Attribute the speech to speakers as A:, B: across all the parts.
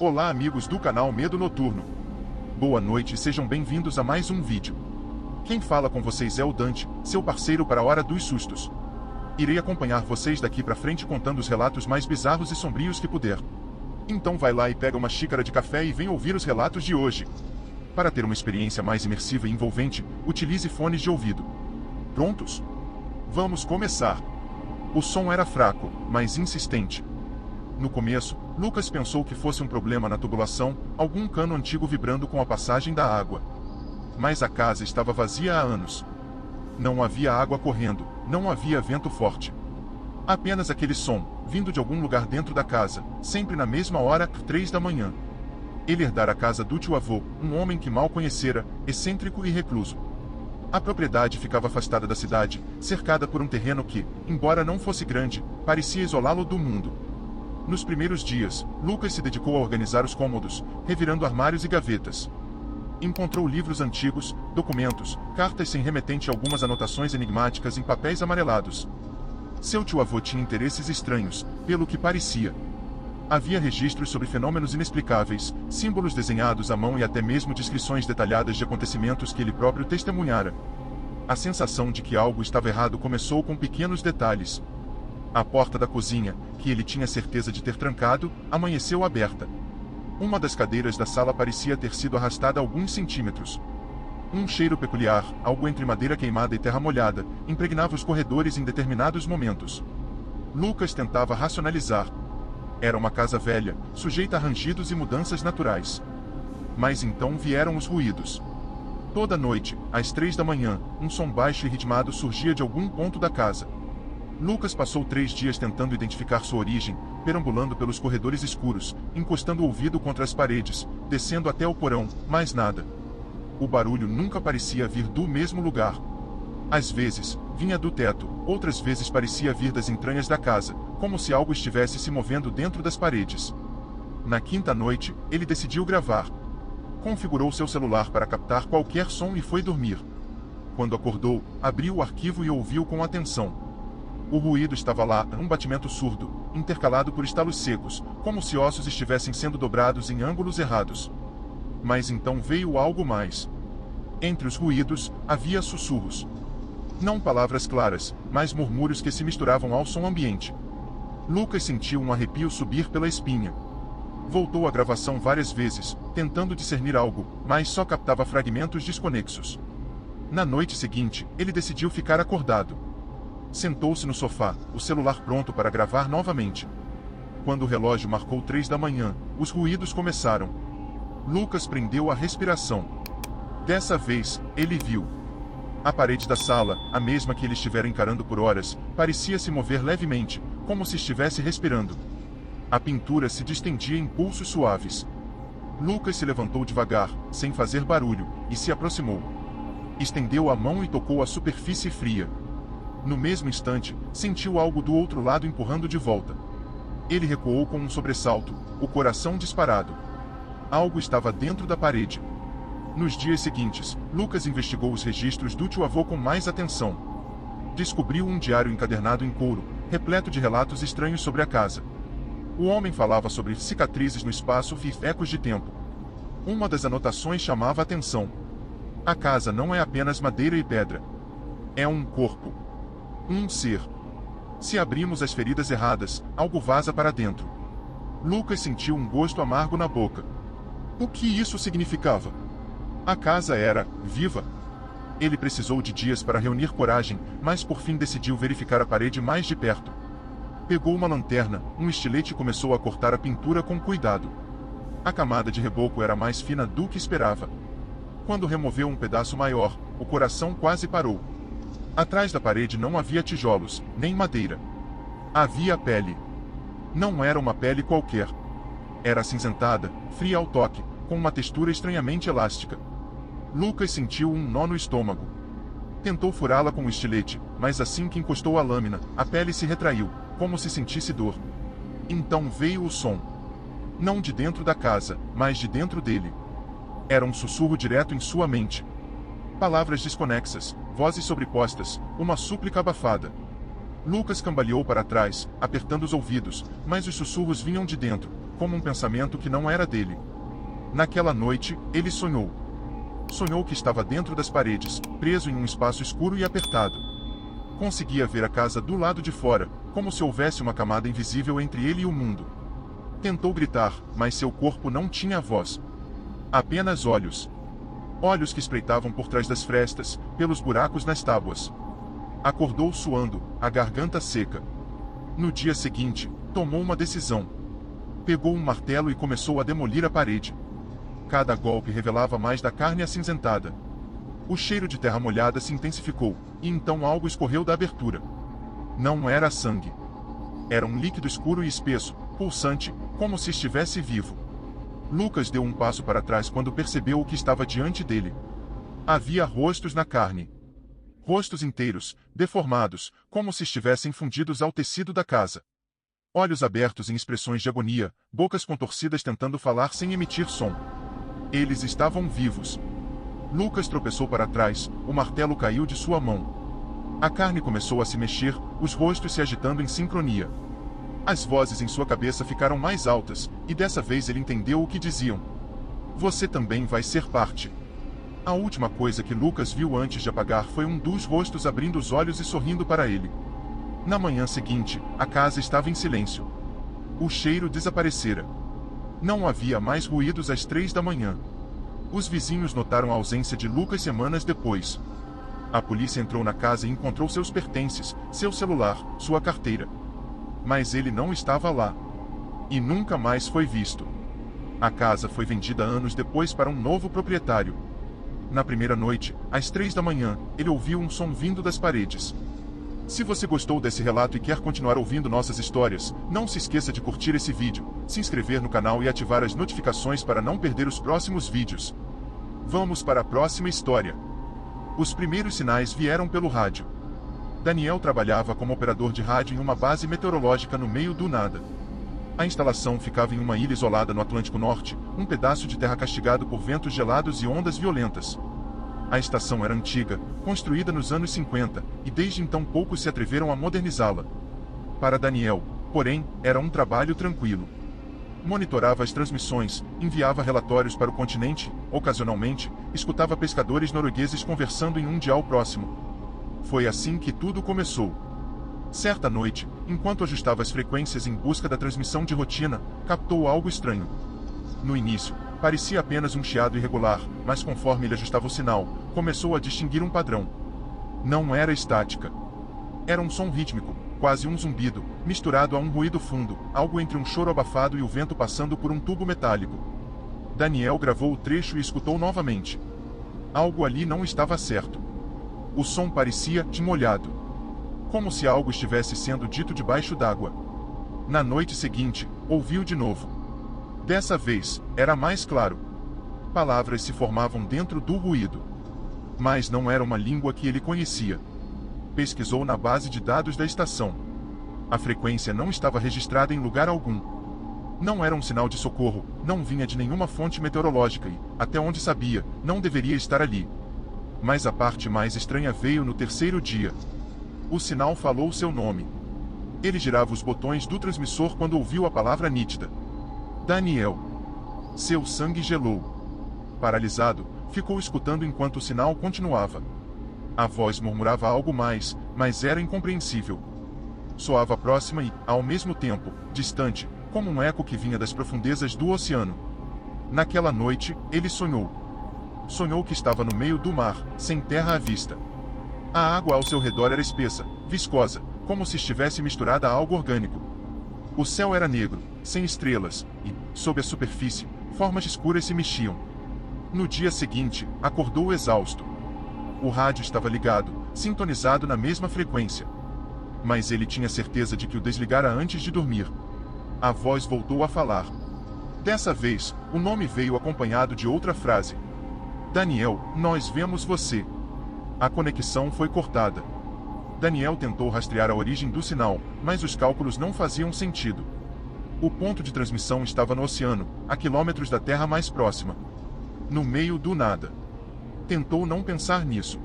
A: Olá amigos do canal Medo Noturno. Boa noite e sejam bem-vindos a mais um vídeo. Quem fala com vocês é o Dante, seu parceiro para a Hora dos Sustos. Irei acompanhar vocês daqui pra frente contando os relatos mais bizarros e sombrios que puder. Então vai lá e pega uma xícara de café e vem ouvir os relatos de hoje. Para ter uma experiência mais imersiva e envolvente, utilize fones de ouvido. Prontos? Vamos começar. O som era fraco, mas insistente. No começo, Lucas pensou que fosse um problema na tubulação, algum cano antigo vibrando com a passagem da água. Mas a casa estava vazia há anos. Não havia água correndo, não havia vento forte. Apenas aquele som, vindo de algum lugar dentro da casa, sempre na mesma hora, 3 da manhã. Ele herdara a casa do tio-avô, um homem que mal conhecera, excêntrico e recluso. A propriedade ficava afastada da cidade, cercada por um terreno que, embora não fosse grande, parecia isolá-lo do mundo. Nos primeiros dias, Lucas se dedicou a organizar os cômodos, revirando armários e gavetas. Encontrou livros antigos, documentos, cartas sem remetente e algumas anotações enigmáticas em papéis amarelados. Seu tio-avô tinha interesses estranhos, pelo que parecia. Havia registros sobre fenômenos inexplicáveis, símbolos desenhados à mão e até mesmo descrições detalhadas de acontecimentos que ele próprio testemunhara. A sensação de que algo estava errado começou com pequenos detalhes. A porta da cozinha, que ele tinha certeza de ter trancado, amanheceu aberta. Uma das cadeiras da sala parecia ter sido arrastada alguns centímetros. Um cheiro peculiar, algo entre madeira queimada e terra molhada, impregnava os corredores em determinados momentos. Lucas tentava racionalizar. Era uma casa velha, sujeita a rangidos e mudanças naturais. Mas então vieram os ruídos. Toda noite, às 3 da manhã, um som baixo e ritmado surgia de algum ponto da casa. Lucas passou 3 dias tentando identificar sua origem, perambulando pelos corredores escuros, encostando o ouvido contra as paredes, descendo até o porão, mas nada. O barulho nunca parecia vir do mesmo lugar. Às vezes, vinha do teto, outras vezes parecia vir das entranhas da casa, como se algo estivesse se movendo dentro das paredes. Na quinta noite, ele decidiu gravar. Configurou seu celular para captar qualquer som e foi dormir. Quando acordou, abriu o arquivo e ouviu com atenção. O ruído estava lá, um batimento surdo, intercalado por estalos secos, como se ossos estivessem sendo dobrados em ângulos errados. Mas então veio algo mais. Entre os ruídos, havia sussurros. Não palavras claras, mas murmúrios que se misturavam ao som ambiente. Lucas sentiu um arrepio subir pela espinha. Voltou à gravação várias vezes, tentando discernir algo, mas só captava fragmentos desconexos. Na noite seguinte, ele decidiu ficar acordado. Sentou-se no sofá, o celular pronto para gravar novamente. Quando o relógio marcou 3 da manhã, os ruídos começaram. Lucas prendeu a respiração. Dessa vez, ele viu. A parede da sala, a mesma que ele estivera encarando por horas, parecia se mover levemente, como se estivesse respirando. A pintura se distendia em pulsos suaves. Lucas se levantou devagar, sem fazer barulho, e se aproximou. Estendeu a mão e tocou a superfície fria. No mesmo instante, sentiu algo do outro lado empurrando de volta. Ele recuou com um sobressalto, o coração disparado. Algo estava dentro da parede. Nos dias seguintes, Lucas investigou os registros do tio-avô com mais atenção. Descobriu um diário encadernado em couro, repleto de relatos estranhos sobre a casa. O homem falava sobre cicatrizes no espaço e ecos de tempo. Uma das anotações chamava a atenção. A casa não é apenas madeira e pedra. É um corpo. Um ser. Se abrimos as feridas erradas, algo vaza para dentro. Lucas sentiu um gosto amargo na boca. O que isso significava? A casa era viva. Ele precisou de dias para reunir coragem, mas por fim decidiu verificar a parede mais de perto. Pegou uma lanterna, um estilete e começou a cortar a pintura com cuidado. A camada de reboco era mais fina do que esperava. Quando removeu um pedaço maior, o coração quase parou. Atrás da parede não havia tijolos, nem madeira. Havia pele. Não era uma pele qualquer. Era acinzentada, fria ao toque, com uma textura estranhamente elástica. Lucas sentiu um nó no estômago. Tentou furá-la com o estilete, mas assim que encostou a lâmina, a pele se retraiu, como se sentisse dor. Então veio o som. Não de dentro da casa, mas de dentro dele. Era um sussurro direto em sua mente. Palavras desconexas, vozes sobrepostas, uma súplica abafada. Lucas cambaleou para trás, apertando os ouvidos, mas os sussurros vinham de dentro, como um pensamento que não era dele. Naquela noite, ele sonhou. Sonhou que estava dentro das paredes, preso em um espaço escuro e apertado. Conseguia ver a casa do lado de fora, como se houvesse uma camada invisível entre ele e o mundo. Tentou gritar, mas seu corpo não tinha voz. Apenas olhos. Olhos que espreitavam por trás das frestas, pelos buracos nas tábuas. Acordou suando, a garganta seca. No dia seguinte, tomou uma decisão. Pegou um martelo e começou a demolir a parede. Cada golpe revelava mais da carne acinzentada. O cheiro de terra molhada se intensificou, e então algo escorreu da abertura. Não era sangue. Era um líquido escuro e espesso, pulsante, como se estivesse vivo. Lucas deu um passo para trás quando percebeu o que estava diante dele. Havia rostos na carne. Rostos inteiros, deformados, como se estivessem fundidos ao tecido da casa. Olhos abertos em expressões de agonia, bocas contorcidas tentando falar sem emitir som. Eles estavam vivos. Lucas tropeçou para trás, o martelo caiu de sua mão. A carne começou a se mexer, os rostos se agitando em sincronia. As vozes em sua cabeça ficaram mais altas, e dessa vez ele entendeu o que diziam. Você também vai ser parte. A última coisa que Lucas viu antes de apagar foi um dos rostos abrindo os olhos e sorrindo para ele. Na manhã seguinte, a casa estava em silêncio. O cheiro desaparecera. Não havia mais ruídos às 3 da manhã. Os vizinhos notaram a ausência de Lucas semanas depois. A polícia entrou na casa e encontrou seus pertences, seu celular, sua carteira. Mas ele não estava lá. E nunca mais foi visto. A casa foi vendida anos depois para um novo proprietário. Na primeira noite, às 3 da manhã, ele ouviu um som vindo das paredes. Se você gostou desse relato e quer continuar ouvindo nossas histórias, não se esqueça de curtir esse vídeo, se inscrever no canal e ativar as notificações para não perder os próximos vídeos. Vamos para a próxima história. Os primeiros sinais vieram pelo rádio. Daniel trabalhava como operador de rádio em uma base meteorológica no meio do nada. A instalação ficava em uma ilha isolada no Atlântico Norte, um pedaço de terra castigado por ventos gelados e ondas violentas. A estação era antiga, construída nos anos 50, e desde então poucos se atreveram a modernizá-la. Para Daniel, porém, era um trabalho tranquilo. Monitorava as transmissões, enviava relatórios para o continente, ocasionalmente, escutava pescadores noruegueses conversando em um dial próximo. Foi assim que tudo começou. Certa noite, enquanto ajustava as frequências em busca da transmissão de rotina, captou algo estranho. No início, parecia apenas um chiado irregular, mas conforme ele ajustava o sinal, começou a distinguir um padrão. Não era estática. Era um som rítmico, quase um zumbido, misturado a um ruído fundo, algo entre um choro abafado e o vento passando por um tubo metálico. Daniel gravou o trecho e escutou novamente. Algo ali não estava certo. O som parecia molhado. Como se algo estivesse sendo dito debaixo d'água. Na noite seguinte, ouviu de novo. Dessa vez, era mais claro. Palavras se formavam dentro do ruído. Mas não era uma língua que ele conhecia. Pesquisou na base de dados da estação. A frequência não estava registrada em lugar algum. Não era um sinal de socorro, não vinha de nenhuma fonte meteorológica e, até onde sabia, não deveria estar ali. Mas a parte mais estranha veio no terceiro dia. O sinal falou seu nome. Ele girava os botões do transmissor quando ouviu a palavra nítida. Daniel. Seu sangue gelou. Paralisado, ficou escutando enquanto o sinal continuava. A voz murmurava algo mais, mas era incompreensível. Soava próxima e, ao mesmo tempo, distante, como um eco que vinha das profundezas do oceano. Naquela noite, ele sonhou. Sonhou que estava no meio do mar, sem terra à vista. A água ao seu redor era espessa, viscosa, como se estivesse misturada a algo orgânico. O céu era negro, sem estrelas, e, sob a superfície, formas escuras se mexiam. No dia seguinte, acordou exausto. O rádio estava ligado, sintonizado na mesma frequência. Mas ele tinha certeza de que o desligara antes de dormir. A voz voltou a falar. Dessa vez, o nome veio acompanhado de outra frase. Daniel, nós vemos você. A conexão foi cortada. Daniel tentou rastrear a origem do sinal, mas os cálculos não faziam sentido. O ponto de transmissão estava no oceano, a quilômetros da terra mais próxima. No meio do nada. Tentou não pensar nisso.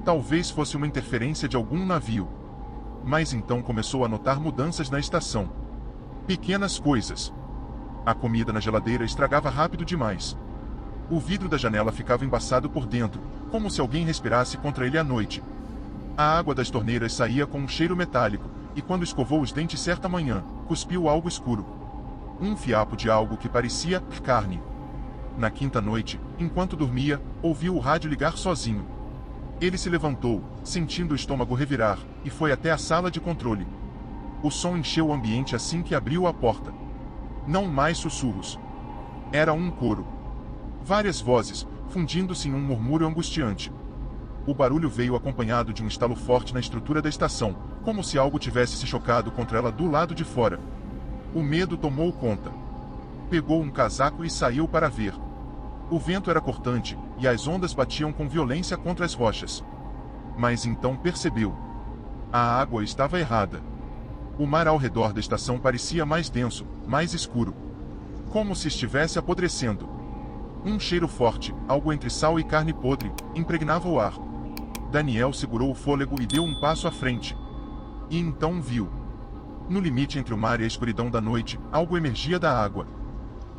A: Talvez fosse uma interferência de algum navio. Mas então começou a notar mudanças na estação. Pequenas coisas. A comida na geladeira estragava rápido demais. O vidro da janela ficava embaçado por dentro, como se alguém respirasse contra ele à noite. A água das torneiras saía com um cheiro metálico, e quando escovou os dentes certa manhã, cuspiu algo escuro. Um fiapo de algo que parecia carne. Na quinta noite, enquanto dormia, ouviu o rádio ligar sozinho. Ele se levantou, sentindo o estômago revirar, e foi até a sala de controle. O som encheu o ambiente assim que abriu a porta. Não mais sussurros. Era um coro. Várias vozes, fundindo-se em um murmúrio angustiante. O barulho veio acompanhado de um estalo forte na estrutura da estação, como se algo tivesse se chocado contra ela do lado de fora. O medo tomou conta. Pegou um casaco e saiu para ver. O vento era cortante, e as ondas batiam com violência contra as rochas. Mas então percebeu. A água estava errada. O mar ao redor da estação parecia mais denso, mais escuro. Como se estivesse apodrecendo. Um cheiro forte, algo entre sal e carne podre, impregnava o ar. Daniel segurou o fôlego e deu um passo à frente. E então viu. No limite entre o mar e a escuridão da noite, algo emergia da água.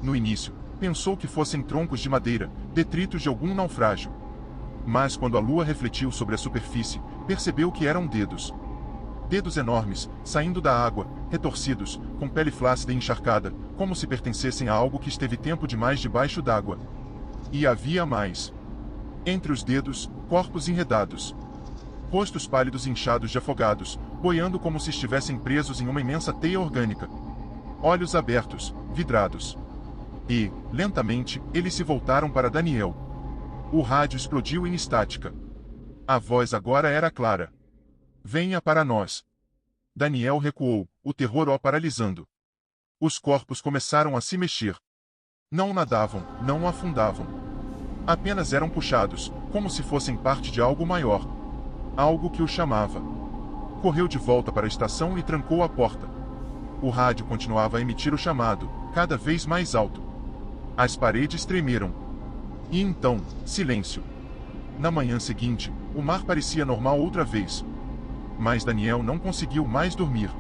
A: No início, pensou que fossem troncos de madeira, detritos de algum naufrágio. Mas quando a lua refletiu sobre a superfície, percebeu que eram dedos. Dedos enormes, saindo da água, retorcidos, com pele flácida e encharcada, como se pertencessem a algo que esteve tempo demais debaixo d'água. E havia mais. Entre os dedos, corpos enredados. Rostos pálidos inchados de afogados, boiando como se estivessem presos em uma imensa teia orgânica. Olhos abertos, vidrados. E, lentamente, eles se voltaram para Daniel. O rádio explodiu em estática. A voz agora era clara. Venha para nós. Daniel recuou, o terror o paralisando. Os corpos começaram a se mexer. Não nadavam, não afundavam. Apenas eram puxados, como se fossem parte de algo maior. Algo que o chamava. Correu de volta para a estação e trancou a porta. O rádio continuava a emitir o chamado, cada vez mais alto. As paredes tremeram. E então, silêncio. Na manhã seguinte, o mar parecia normal outra vez. Mas Daniel não conseguiu mais dormir.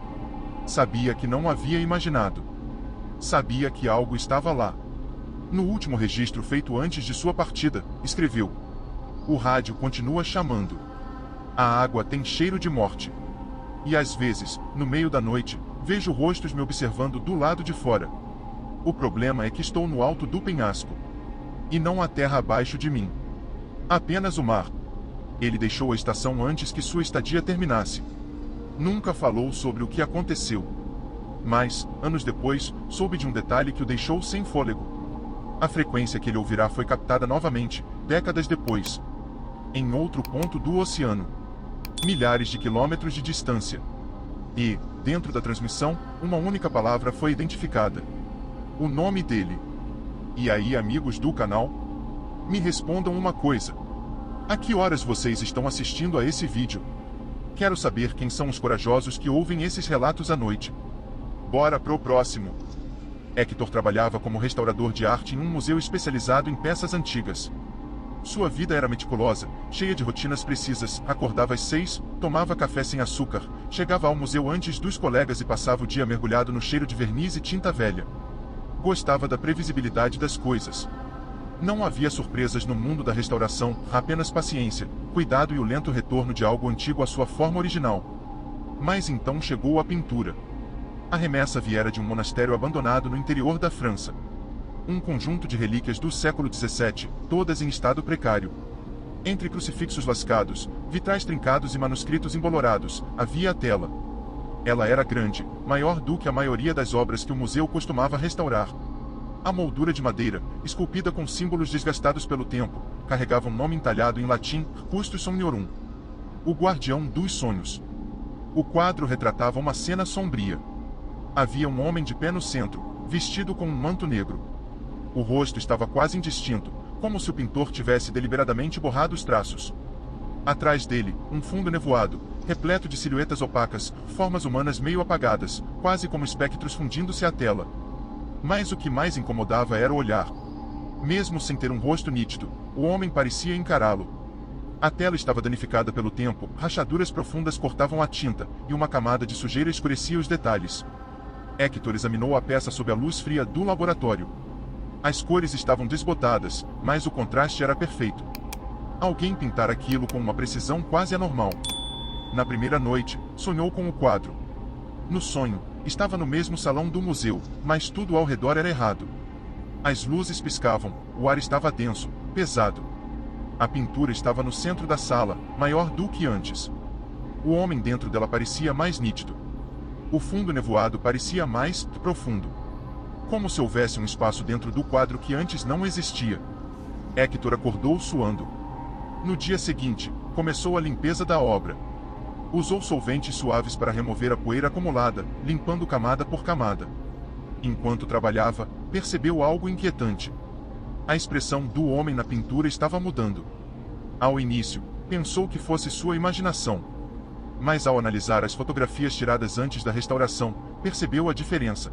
A: Sabia que não havia imaginado. Sabia que algo estava lá. No último registro feito antes de sua partida, escreveu: o rádio continua chamando. A água tem cheiro de morte. E às vezes, no meio da noite, vejo rostos me observando do lado de fora. O problema é que estou no alto do penhasco. E não há terra abaixo de mim. Apenas o mar. Ele deixou a estação antes que sua estadia terminasse. Nunca falou sobre o que aconteceu. Mas, anos depois, soube de um detalhe que o deixou sem fôlego. A frequência que ele ouvirá foi captada novamente, décadas depois. Em outro ponto do oceano. Milhares de quilômetros de distância. E, dentro da transmissão, uma única palavra foi identificada. O nome dele. E aí, amigos do canal? Me respondam uma coisa. A que horas vocês estão assistindo a esse vídeo? Quero saber quem são os corajosos que ouvem esses relatos à noite. Bora pro próximo. Hector trabalhava como restaurador de arte em um museu especializado em peças antigas. Sua vida era meticulosa, cheia de rotinas precisas. Acordava às 6, tomava café sem açúcar, chegava ao museu antes dos colegas e passava o dia mergulhado no cheiro de verniz e tinta velha. Gostava da previsibilidade das coisas. Não havia surpresas no mundo da restauração, apenas paciência, cuidado e o lento retorno de algo antigo à sua forma original. Mas então chegou a pintura. A remessa viera de um monastério abandonado no interior da França. Um conjunto de relíquias do século XVII, todas em estado precário. Entre crucifixos lascados, vitrais trincados e manuscritos embolorados, havia a tela. Ela era grande, maior do que a maioria das obras que o museu costumava restaurar. A moldura de madeira, esculpida com símbolos desgastados pelo tempo, carregava um nome entalhado em latim, Custos Soniorum. O guardião dos sonhos. O quadro retratava uma cena sombria. Havia um homem de pé no centro, vestido com um manto negro. O rosto estava quase indistinto, como se o pintor tivesse deliberadamente borrado os traços. Atrás dele, um fundo nevoado, repleto de silhuetas opacas, formas humanas meio apagadas, quase como espectros fundindo-se à tela. Mas o que mais incomodava era o olhar. Mesmo sem ter um rosto nítido, o homem parecia encará-lo. A tela estava danificada pelo tempo, rachaduras profundas cortavam a tinta, e uma camada de sujeira escurecia os detalhes. Hector examinou a peça sob a luz fria do laboratório. As cores estavam desbotadas, mas o contraste era perfeito. Alguém pintara aquilo com uma precisão quase anormal. Na primeira noite, sonhou com o quadro. No sonho, estava no mesmo salão do museu, mas tudo ao redor era errado. As luzes piscavam, o ar estava denso, pesado. A pintura estava no centro da sala, maior do que antes. O homem dentro dela parecia mais nítido. O fundo nevoado parecia mais profundo. Como se houvesse um espaço dentro do quadro que antes não existia. Hector acordou suando. No dia seguinte, começou a limpeza da obra. Usou solventes suaves para remover a poeira acumulada, limpando camada por camada. Enquanto trabalhava, percebeu algo inquietante. A expressão do homem na pintura estava mudando. Ao início, pensou que fosse sua imaginação. Mas ao analisar as fotografias tiradas antes da restauração, percebeu a diferença.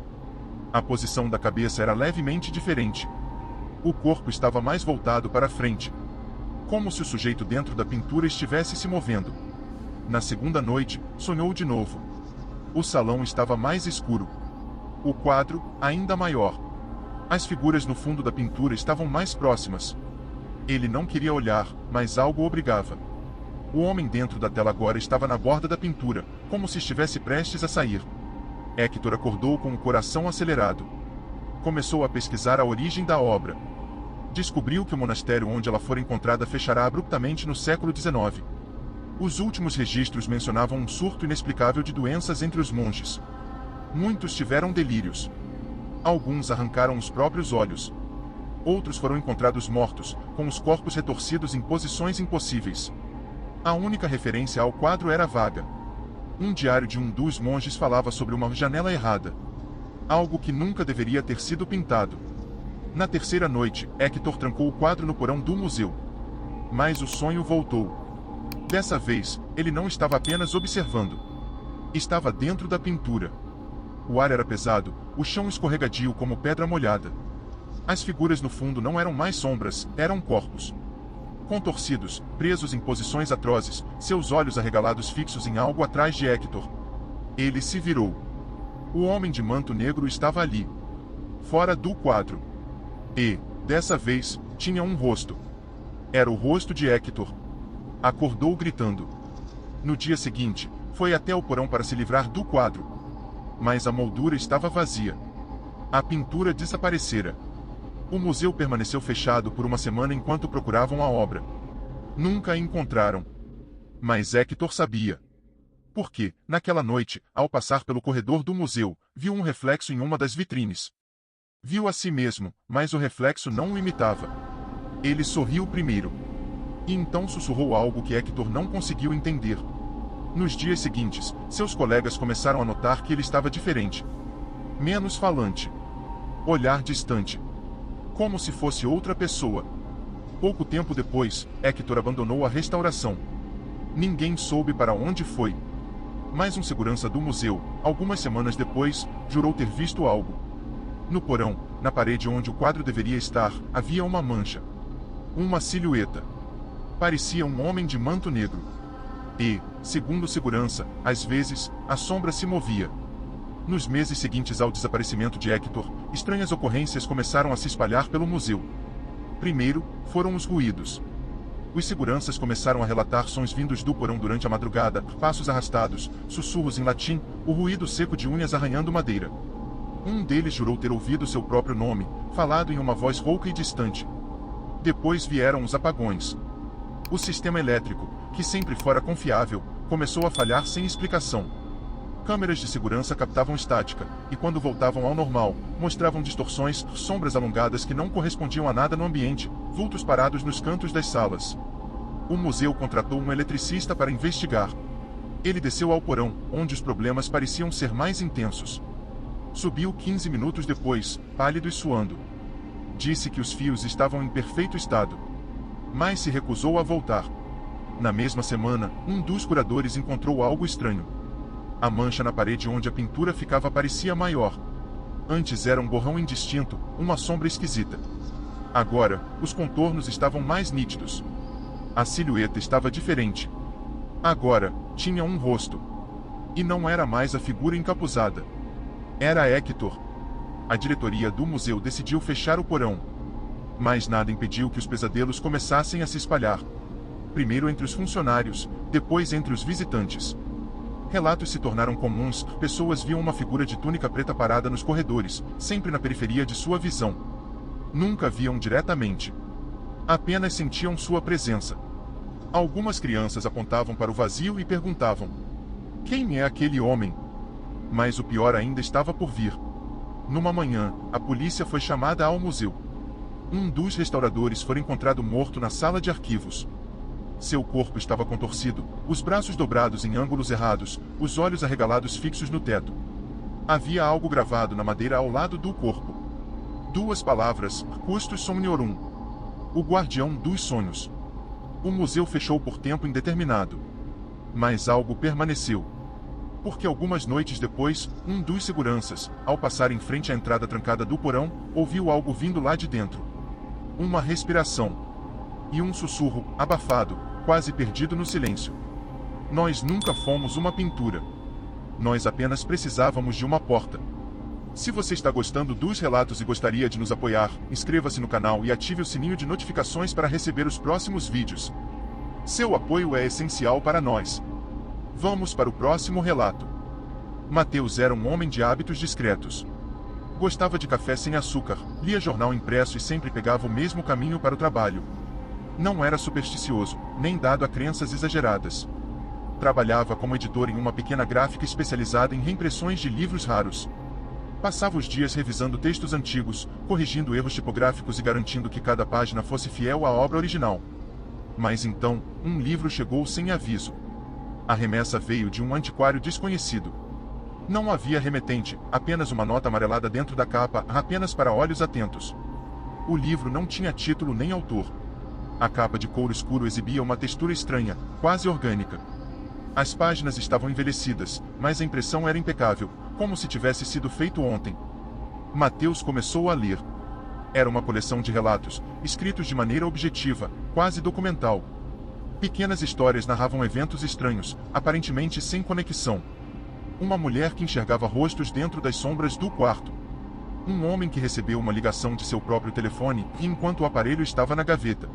A: A posição da cabeça era levemente diferente. O corpo estava mais voltado para frente. Como se o sujeito dentro da pintura estivesse se movendo. Na segunda noite, sonhou de novo. O salão estava mais escuro. O quadro, ainda maior. As figuras no fundo da pintura estavam mais próximas. Ele não queria olhar, mas algo o obrigava. O homem dentro da tela agora estava na borda da pintura, como se estivesse prestes a sair. Hector acordou com o coração acelerado. Começou a pesquisar a origem da obra. Descobriu que o monastério onde ela fora encontrada fechará abruptamente no século XIX. Os últimos registros mencionavam um surto inexplicável de doenças entre os monges. Muitos tiveram delírios. Alguns arrancaram os próprios olhos. Outros foram encontrados mortos, com os corpos retorcidos em posições impossíveis. A única referência ao quadro era vaga. Um diário de um dos monges falava sobre uma janela errada. Algo que nunca deveria ter sido pintado. Na terceira noite, Hector trancou o quadro no porão do museu. Mas o sonho voltou. Dessa vez, ele não estava apenas observando. Estava dentro da pintura. O ar era pesado, o chão escorregadio como pedra molhada. As figuras no fundo não eram mais sombras, eram corpos. Contorcidos, presos em posições atrozes, seus olhos arregalados fixos em algo atrás de Hector. Ele se virou. O homem de manto negro estava ali. Fora do quadro. E, dessa vez, tinha um rosto. Era o rosto de Hector. Acordou gritando. No dia seguinte, foi até o porão para se livrar do quadro. Mas a moldura estava vazia. A pintura desaparecera. O museu permaneceu fechado por uma semana enquanto procuravam a obra. Nunca a encontraram. Mas Hector sabia. Porque, naquela noite, ao passar pelo corredor do museu, viu um reflexo em uma das vitrines. Viu a si mesmo, mas o reflexo não o imitava. Ele sorriu primeiro. E então sussurrou algo que Hector não conseguiu entender. Nos dias seguintes, seus colegas começaram a notar que ele estava diferente. Menos falante. Olhar distante. Como se fosse outra pessoa. Pouco tempo depois, Hector abandonou a restauração. Ninguém soube para onde foi. Mas um segurança do museu, algumas semanas depois, jurou ter visto algo. No porão, na parede onde o quadro deveria estar, havia uma mancha. Uma silhueta. Parecia um homem de manto negro. E, segundo o segurança, às vezes, a sombra se movia. Nos meses seguintes ao desaparecimento de Hector, estranhas ocorrências começaram a se espalhar pelo museu. Primeiro, foram os ruídos. Os seguranças começaram a relatar sons vindos do porão durante a madrugada, passos arrastados, sussurros em latim, o ruído seco de unhas arranhando madeira. Um deles jurou ter ouvido seu próprio nome, falado em uma voz rouca e distante. Depois vieram os apagões. O sistema elétrico, que sempre fora confiável, começou a falhar sem explicação. Câmeras de segurança captavam estática, e quando voltavam ao normal, mostravam distorções, sombras alongadas que não correspondiam a nada no ambiente, vultos parados nos cantos das salas. O museu contratou um eletricista para investigar. Ele desceu ao porão, onde os problemas pareciam ser mais intensos. Subiu 15 minutos depois, pálido e suando. Disse que os fios estavam em perfeito estado. Mas se recusou a voltar. Na mesma semana, um dos curadores encontrou algo estranho. A mancha na parede onde a pintura ficava parecia maior. Antes era um borrão indistinto, uma sombra esquisita. Agora, os contornos estavam mais nítidos. A silhueta estava diferente. Agora, tinha um rosto. E não era mais a figura encapuzada. Era Hector. A diretoria do museu decidiu fechar o porão. Mas nada impediu que os pesadelos começassem a se espalhar. Primeiro entre os funcionários, depois entre os visitantes. Relatos se tornaram comuns, pessoas viam uma figura de túnica preta parada nos corredores, sempre na periferia de sua visão. Nunca viam diretamente. Apenas sentiam sua presença. Algumas crianças apontavam para o vazio e perguntavam: quem é aquele homem? Mas o pior ainda estava por vir. Numa manhã, a polícia foi chamada ao museu. Um dos restauradores foi encontrado morto na sala de arquivos. Seu corpo estava contorcido, os braços dobrados em ângulos errados, os olhos arregalados fixos no teto. Havia algo gravado na madeira ao lado do corpo. 2 palavras: Custos Somniorum. O guardião dos sonhos. O museu fechou por tempo indeterminado. Mas algo permaneceu. Porque algumas noites depois, um dos seguranças, ao passar em frente à entrada trancada do porão, ouviu algo vindo lá de dentro. Uma respiração. E um sussurro, abafado, quase perdido no silêncio. Nós nunca fomos uma pintura. Nós apenas precisávamos de uma porta. Se você está gostando dos relatos e gostaria de nos apoiar, inscreva-se no canal e ative o sininho de notificações para receber os próximos vídeos. Seu apoio é essencial para nós. Vamos para o próximo relato. Mateus era um homem de hábitos discretos. Gostava de café sem açúcar, lia jornal impresso e sempre pegava o mesmo caminho para o trabalho. Não era supersticioso, nem dado a crenças exageradas. Trabalhava como editor em uma pequena gráfica especializada em reimpressões de livros raros. Passava os dias revisando textos antigos, corrigindo erros tipográficos e garantindo que cada página fosse fiel à obra original. Mas então, um livro chegou sem aviso. A remessa veio de um antiquário desconhecido. Não havia remetente, apenas uma nota amarelada dentro da capa, apenas para olhos atentos. O livro não tinha título nem autor. A capa de couro escuro exibia uma textura estranha, quase orgânica. As páginas estavam envelhecidas, mas a impressão era impecável, como se tivesse sido feito ontem. Mateus começou a ler. Era uma coleção de relatos, escritos de maneira objetiva, quase documental. Pequenas histórias narravam eventos estranhos, aparentemente sem conexão. Uma mulher que enxergava rostos dentro das sombras do quarto. Um homem que recebeu uma ligação de seu próprio telefone, enquanto o aparelho estava na gaveta.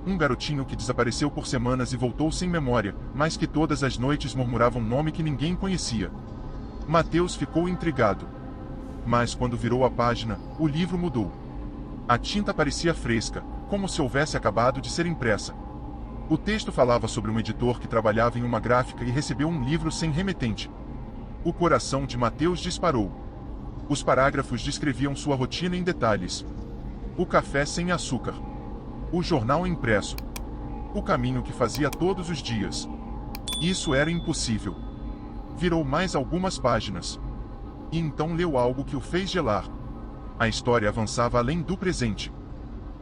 A: Um garotinho que desapareceu por semanas e voltou sem memória, mas que todas as noites murmurava um nome que ninguém conhecia. Mateus ficou intrigado. Mas quando virou a página, o livro mudou. A tinta parecia fresca, como se houvesse acabado de ser impressa. O texto falava sobre um editor que trabalhava em uma gráfica e recebeu um livro sem remetente. O coração de Mateus disparou. Os parágrafos descreviam sua rotina em detalhes. O café sem açúcar. O jornal impresso. O caminho que fazia todos os dias. Isso era impossível. Virou mais algumas páginas. E então leu algo que o fez gelar. A história avançava além do presente.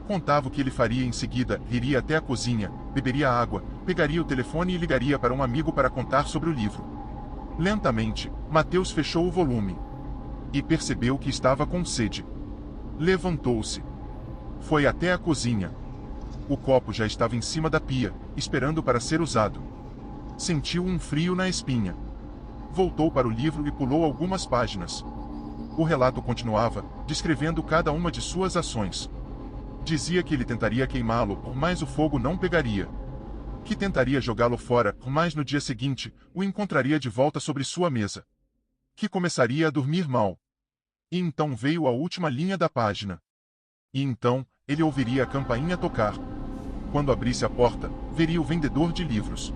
A: Contava o que ele faria em seguida, iria até a cozinha, beberia água, pegaria o telefone e ligaria para um amigo para contar sobre o livro. Lentamente, Mateus fechou o volume. E percebeu que estava com sede. Levantou-se. Foi até a cozinha. O copo já estava em cima da pia, esperando para ser usado. Sentiu um frio na espinha. Voltou para o livro e pulou algumas páginas. O relato continuava, descrevendo cada uma de suas ações. Dizia que ele tentaria queimá-lo, mas o fogo não pegaria. Que tentaria jogá-lo fora, mas no dia seguinte, o encontraria de volta sobre sua mesa. Que começaria a dormir mal. E então veio a última linha da página. E então, ele ouviria a campainha tocar. Quando abrisse a porta, veria o vendedor de livros.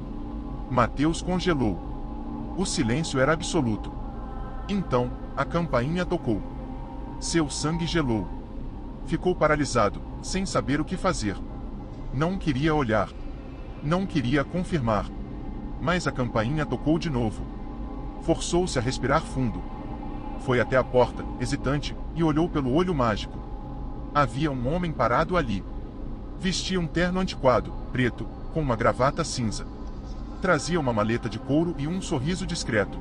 A: Mateus congelou. O silêncio era absoluto. Então, a campainha tocou. Seu sangue gelou. Ficou paralisado, sem saber o que fazer. Não queria olhar. Não queria confirmar. Mas a campainha tocou de novo. Forçou-se a respirar fundo. Foi até a porta, hesitante, e olhou pelo olho mágico. Havia um homem parado ali. Vestia um terno antiquado, preto, com uma gravata cinza. Trazia uma maleta de couro e um sorriso discreto.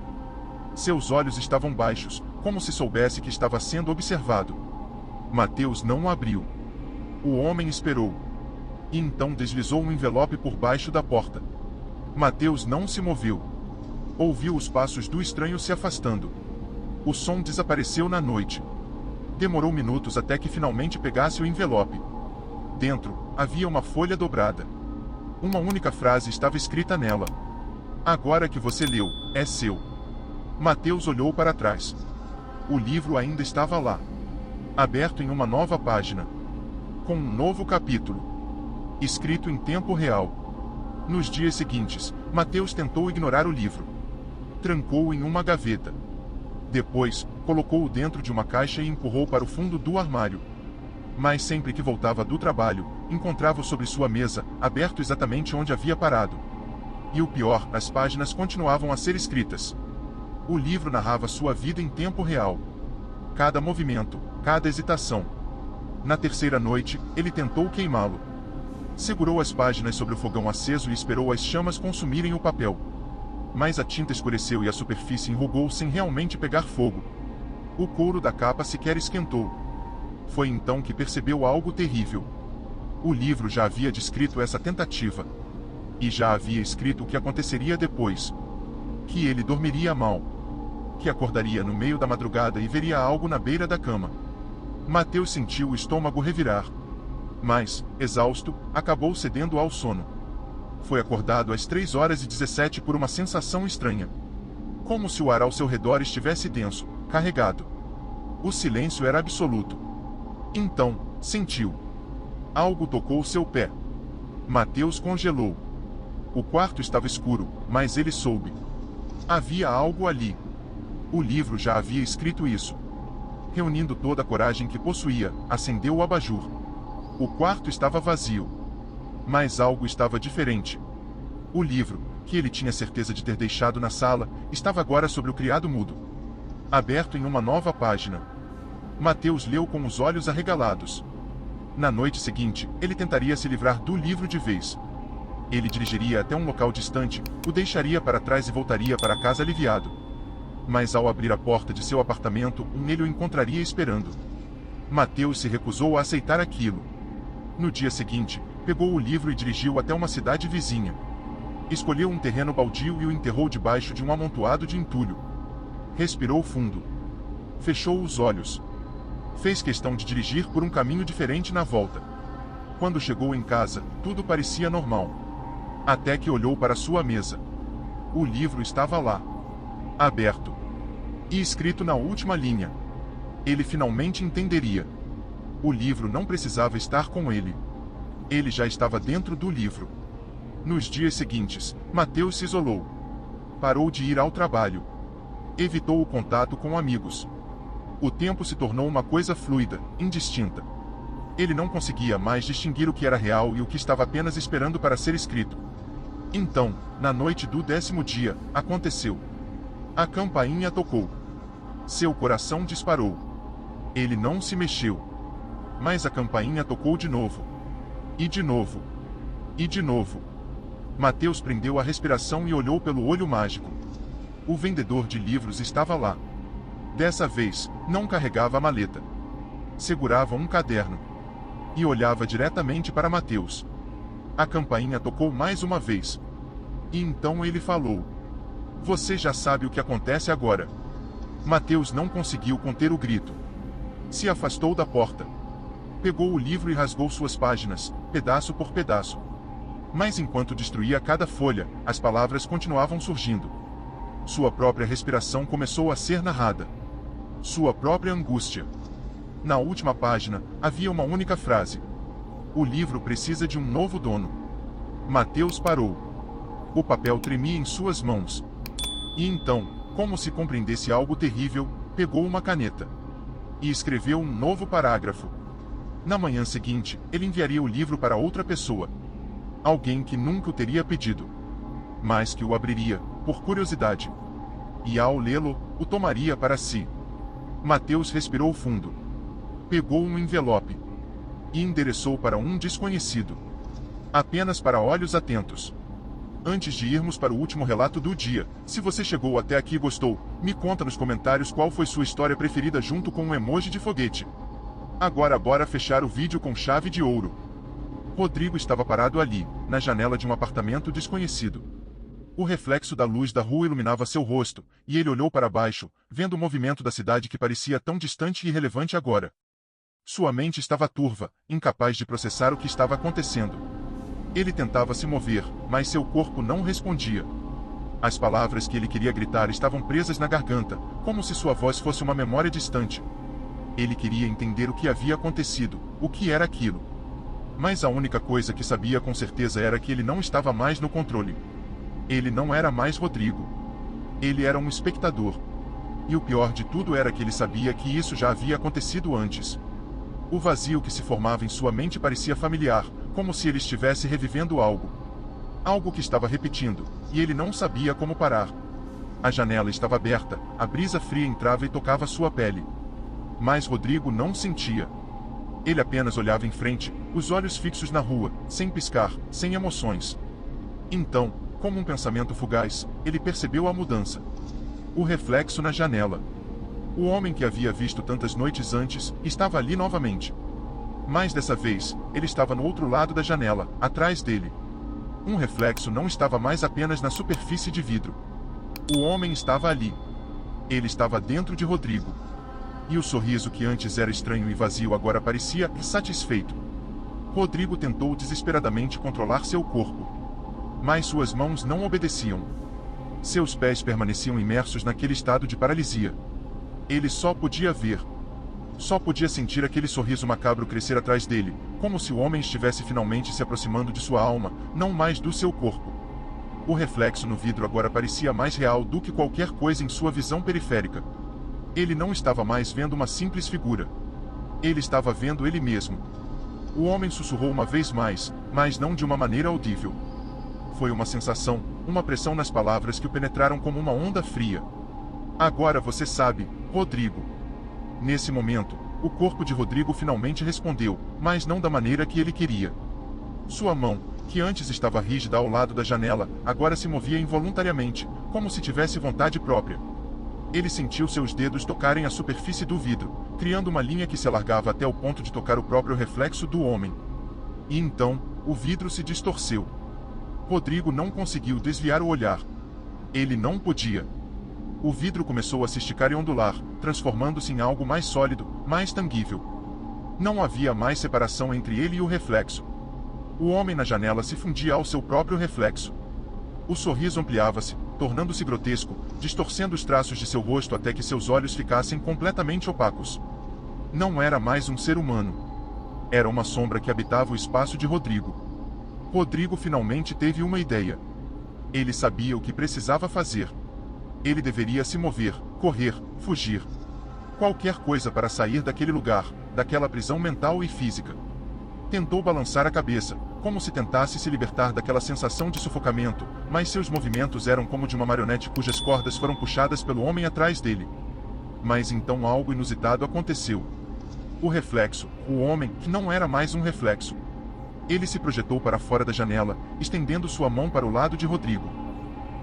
A: Seus olhos estavam baixos, como se soubesse que estava sendo observado. Mateus não o abriu. O homem esperou. E então deslizou um envelope por baixo da porta. Mateus não se moveu. Ouviu os passos do estranho se afastando. O som desapareceu na noite. Demorou minutos até que finalmente pegasse o envelope. Dentro, havia uma folha dobrada. Uma única frase estava escrita nela. Agora que você leu, é seu. Mateus olhou para trás. O livro ainda estava lá, aberto em uma nova página, com um novo capítulo, escrito em tempo real. Nos dias seguintes, Mateus tentou ignorar o livro. Trancou-o em uma gaveta. Depois, colocou-o dentro de uma caixa e empurrou para o fundo do armário. Mas sempre que voltava do trabalho, encontrava-o sobre sua mesa, aberto exatamente onde havia parado. E o pior, as páginas continuavam a ser escritas. O livro narrava sua vida em tempo real. Cada movimento, cada hesitação. Na terceira noite, ele tentou queimá-lo. Segurou as páginas sobre o fogão aceso e esperou as chamas consumirem o papel. Mas a tinta escureceu e a superfície enrugou sem realmente pegar fogo. O couro da capa sequer esquentou. Foi então que percebeu algo terrível. O livro já havia descrito essa tentativa. E já havia escrito o que aconteceria depois. Que ele dormiria mal. Que acordaria no meio da madrugada e veria algo na beira da cama. Mateus sentiu o estômago revirar. Mas, exausto, acabou cedendo ao sono. Foi acordado às 3h17 por uma sensação estranha. Como se o ar ao seu redor estivesse denso, carregado. O silêncio era absoluto. Então, sentiu. Algo tocou seu pé. Mateus congelou. O quarto estava escuro, mas ele soube. Havia algo ali. O livro já havia escrito isso. Reunindo toda a coragem que possuía, acendeu o abajur. O quarto estava vazio. Mas algo estava diferente. O livro, que ele tinha certeza de ter deixado na sala, estava agora sobre o criado mudo. Aberto em uma nova página. Mateus leu com os olhos arregalados. Na noite seguinte, ele tentaria se livrar do livro de vez. Ele dirigiria até um local distante, o deixaria para trás e voltaria para casa aliviado. Mas ao abrir a porta de seu apartamento, ele o encontraria esperando. Mateus se recusou a aceitar aquilo. No dia seguinte, pegou o livro e dirigiu até uma cidade vizinha. Escolheu um terreno baldio e o enterrou debaixo de um amontoado de entulho. Respirou fundo. Fechou os olhos. Fez questão de dirigir por um caminho diferente na volta. Quando chegou em casa, tudo parecia normal. Até que olhou para sua mesa. O livro estava lá. Aberto. E escrito na última linha. Ele finalmente entenderia. O livro não precisava estar com ele. Ele já estava dentro do livro. Nos dias seguintes, Mateus se isolou. Parou de ir ao trabalho. Evitou o contato com amigos. O tempo se tornou uma coisa fluida, indistinta. Ele não conseguia mais distinguir o que era real e o que estava apenas esperando para ser escrito. Então, na noite do 10º dia, aconteceu. A campainha tocou. Seu coração disparou. Ele não se mexeu. Mas a campainha tocou de novo. E de novo. E de novo. Mateus prendeu a respiração e olhou pelo olho mágico. O vendedor de livros estava lá. Dessa vez, não carregava a maleta. Segurava um caderno. E olhava diretamente para Mateus. A campainha tocou mais uma vez. E então ele falou. Você já sabe o que acontece agora. Mateus não conseguiu conter o grito. Se afastou da porta. Pegou o livro e rasgou suas páginas, pedaço por pedaço. Mas enquanto destruía cada folha, as palavras continuavam surgindo. Sua própria respiração começou a ser narrada. Sua própria angústia. Na última página, havia uma única frase. O livro precisa de um novo dono. Mateus parou. O papel tremia em suas mãos. E então, como se compreendesse algo terrível, pegou uma caneta. E escreveu um novo parágrafo. Na manhã seguinte, ele enviaria o livro para outra pessoa. Alguém que nunca o teria pedido. Mas que o abriria, por curiosidade. E ao lê-lo, o tomaria para si. Mateus respirou fundo. Pegou um envelope. E endereçou para um desconhecido. Apenas para olhos atentos. Antes de irmos para o último relato do dia, se você chegou até aqui e gostou, me conta nos comentários qual foi sua história preferida junto com um emoji de foguete. Agora bora fechar o vídeo com chave de ouro. Rodrigo estava parado ali, na janela de um apartamento desconhecido. O reflexo da luz da rua iluminava seu rosto, e ele olhou para baixo, vendo o movimento da cidade que parecia tão distante e irrelevante agora. Sua mente estava turva, incapaz de processar o que estava acontecendo. Ele tentava se mover, mas seu corpo não respondia. As palavras que ele queria gritar estavam presas na garganta, como se sua voz fosse uma memória distante. Ele queria entender o que havia acontecido, o que era aquilo. Mas a única coisa que sabia com certeza era que ele não estava mais no controle. Ele não era mais Rodrigo. Ele era um espectador. E o pior de tudo era que ele sabia que isso já havia acontecido antes. O vazio que se formava em sua mente parecia familiar, como se ele estivesse revivendo algo. Algo que estava repetindo, e ele não sabia como parar. A janela estava aberta, a brisa fria entrava e tocava sua pele. Mas Rodrigo não sentia. Ele apenas olhava em frente, os olhos fixos na rua, sem piscar, sem emoções. Então, como um pensamento fugaz, ele percebeu a mudança. O reflexo na janela. O homem que havia visto tantas noites antes, estava ali novamente. Mas dessa vez, ele estava no outro lado da janela, atrás dele. Um reflexo não estava mais apenas na superfície de vidro. O homem estava ali. Ele estava dentro de Rodrigo. E o sorriso que antes era estranho e vazio agora parecia satisfeito. Rodrigo tentou desesperadamente controlar seu corpo. Mas suas mãos não obedeciam. Seus pés permaneciam imersos naquele estado de paralisia. Ele só podia ver. Só podia sentir aquele sorriso macabro crescer atrás dele, como se o homem estivesse finalmente se aproximando de sua alma, não mais do seu corpo. O reflexo no vidro agora parecia mais real do que qualquer coisa em sua visão periférica. Ele não estava mais vendo uma simples figura. Ele estava vendo ele mesmo. O homem sussurrou uma vez mais, mas não de uma maneira audível. Foi uma sensação, uma pressão nas palavras que o penetraram como uma onda fria. Agora você sabe, Rodrigo. Nesse momento, o corpo de Rodrigo finalmente respondeu, mas não da maneira que ele queria. Sua mão, que antes estava rígida ao lado da janela, agora se movia involuntariamente, como se tivesse vontade própria. Ele sentiu seus dedos tocarem a superfície do vidro, criando uma linha que se alargava até o ponto de tocar o próprio reflexo do homem. E então, o vidro se distorceu. Rodrigo não conseguiu desviar o olhar. Ele não podia. O vidro começou a se esticar e ondular, transformando-se em algo mais sólido, mais tangível. Não havia mais separação entre ele e o reflexo. O homem na janela se fundia ao seu próprio reflexo. O sorriso ampliava-se, tornando-se grotesco, distorcendo os traços de seu rosto até que seus olhos ficassem completamente opacos. Não era mais um ser humano. Era uma sombra que habitava o espaço de Rodrigo. Rodrigo finalmente teve uma ideia. Ele sabia o que precisava fazer. Ele deveria se mover, correr, fugir. Qualquer coisa para sair daquele lugar, daquela prisão mental e física. Tentou balançar a cabeça, como se tentasse se libertar daquela sensação de sufocamento, mas seus movimentos eram como de uma marionete cujas cordas foram puxadas pelo homem atrás dele. Mas então algo inusitado aconteceu. O reflexo, o homem, que não era mais um reflexo. Ele se projetou para fora da janela, estendendo sua mão para o lado de Rodrigo.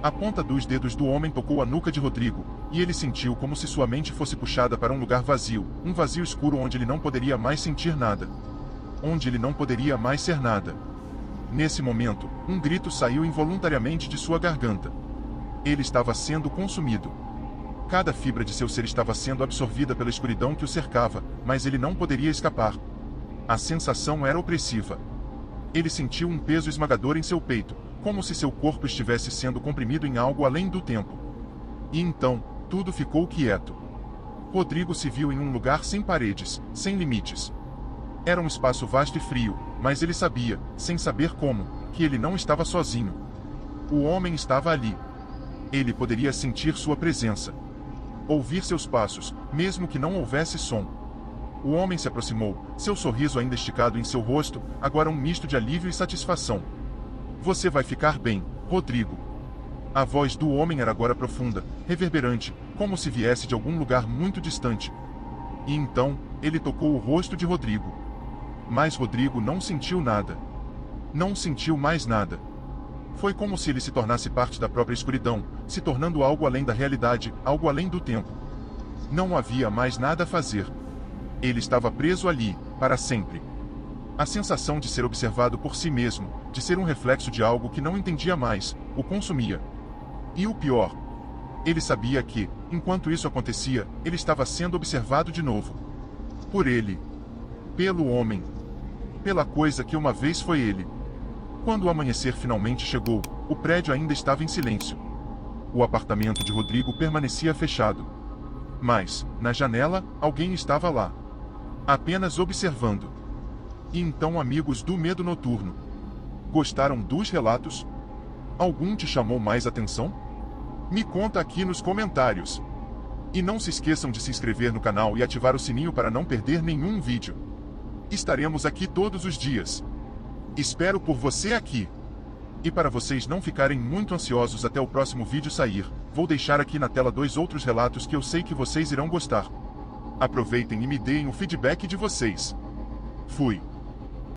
A: A ponta dos dedos do homem tocou a nuca de Rodrigo, e ele sentiu como se sua mente fosse puxada para um lugar vazio, um vazio escuro onde ele não poderia mais sentir nada. Onde ele não poderia mais ser nada. Nesse momento, um grito saiu involuntariamente de sua garganta. Ele estava sendo consumido. Cada fibra de seu ser estava sendo absorvida pela escuridão que o cercava, mas ele não poderia escapar. A sensação era opressiva. Ele sentiu um peso esmagador em seu peito, como se seu corpo estivesse sendo comprimido em algo além do tempo. E então, tudo ficou quieto. Rodrigo se viu em um lugar sem paredes, sem limites. Era um espaço vasto e frio, mas ele sabia, sem saber como, que ele não estava sozinho. O homem estava ali. Ele poderia sentir sua presença. Ouvir seus passos, mesmo que não houvesse som. O homem se aproximou, seu sorriso ainda esticado em seu rosto, agora um misto de alívio e satisfação. Você vai ficar bem, Rodrigo. A voz do homem era agora profunda, reverberante, como se viesse de algum lugar muito distante. E então, ele tocou o rosto de Rodrigo. Mas Rodrigo não sentiu nada. Não sentiu mais nada. Foi como se ele se tornasse parte da própria escuridão, se tornando algo além da realidade, algo além do tempo. Não havia mais nada a fazer. Ele estava preso ali, para sempre. A sensação de ser observado por si mesmo, de ser um reflexo de algo que não entendia mais, o consumia. E o pior, ele sabia que, enquanto isso acontecia, ele estava sendo observado de novo. Por ele. Pelo homem. Pela coisa que uma vez foi ele. Quando o amanhecer finalmente chegou, o prédio ainda estava em silêncio. O apartamento de Rodrigo permanecia fechado. Mas, na janela, alguém estava lá. Apenas observando. E então, amigos do Medo Noturno, gostaram dos relatos? Algum te chamou mais atenção? Me conta aqui nos comentários. E não se esqueçam de se inscrever no canal e ativar o sininho para não perder nenhum vídeo. Estaremos aqui todos os dias. Espero por você aqui. E para vocês não ficarem muito ansiosos até o próximo vídeo sair, vou deixar aqui na tela 2 outros relatos que eu sei que vocês irão gostar. Aproveitem e me deem o feedback de vocês. Fui.